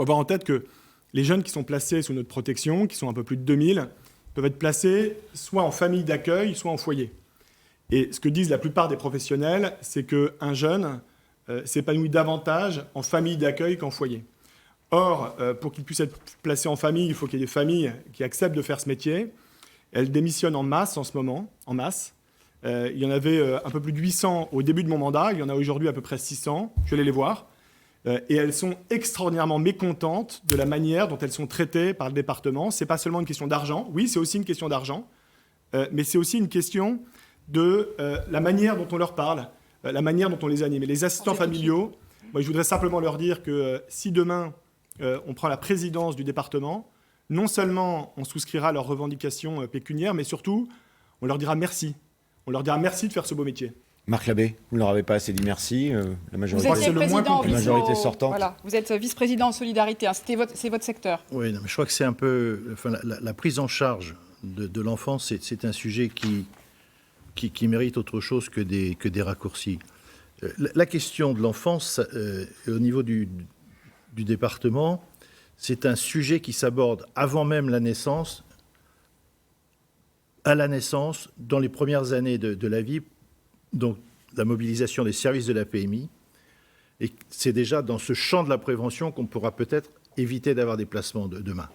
avoir en tête que les jeunes qui sont placés sous notre protection, qui sont un peu plus de 2000, peuvent être placés soit en famille d'accueil, soit en foyer. Et ce que disent la plupart des professionnels, c'est qu'un jeune s'épanouit davantage en famille d'accueil qu'en foyer. Or, pour qu'il puisse être placé en famille, il faut qu'il y ait des familles qui acceptent de faire ce métier. Elles démissionnent en masse en ce moment, en masse. Il y en avait un peu plus de 800 au début de mon mandat, il y en a aujourd'hui à peu près 600, je vais aller les voir. Et elles sont extraordinairement mécontentes de la manière dont elles sont traitées par le département. Ce n'est pas seulement une question d'argent, oui, c'est aussi une question d'argent, mais c'est aussi une question de la manière dont on leur parle, la manière dont on les anime. Et les assistants familiaux, moi, je voudrais simplement leur dire que si demain on prend la présidence du département, non seulement on souscrira à leurs revendications pécuniaires, mais surtout on leur dira merci. On leur dira merci de faire ce beau métier. Marc Labbé, vous ne leur avez pas assez dit merci, la majorité, vous étiez président, la majorité sortante. Voilà, vous êtes vice-président en solidarité, hein, c'est votre secteur. Oui, non, mais je crois que c'est un peu... Enfin, la prise en charge de l'enfance, c'est un sujet qui mérite autre chose que des raccourcis. La question de l'enfance, au niveau du département, c'est un sujet qui s'aborde avant même la naissance, à la naissance, dans les premières années de la vie, donc la mobilisation des services de la PMI. Et c'est déjà dans ce champ de la prévention qu'on pourra peut-être éviter d'avoir des placements demain.